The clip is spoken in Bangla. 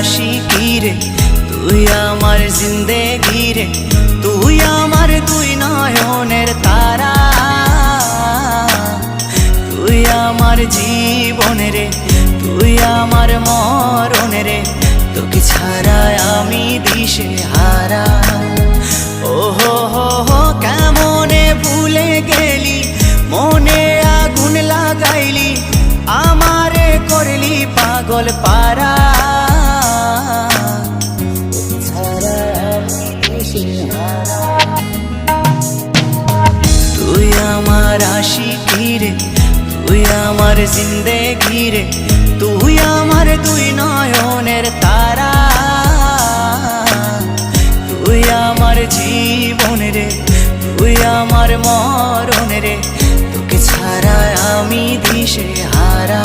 আশিকি রে, তুই আমার জিন্দেগি রে, তুই আমার দুই নয়নের তারা, তুই আমার জীবন রে, তুই আমার মরণ রে, তোকে ছাড়া আমি দিশে হারা। ও হো হো হো কেমনে ভুলে গেলি, মনে আগুন লাগাইলি, আমারে করলি পাগল পারা, তুই আমার আশিকি রে, তুই আমার জিন্দেগি রে, তুই আমার দুই নয়নের তারা, তুই আমার জীবন রে, তুই আমার মরণ রে, তোকে ছাড়া আমি দিশে হারা।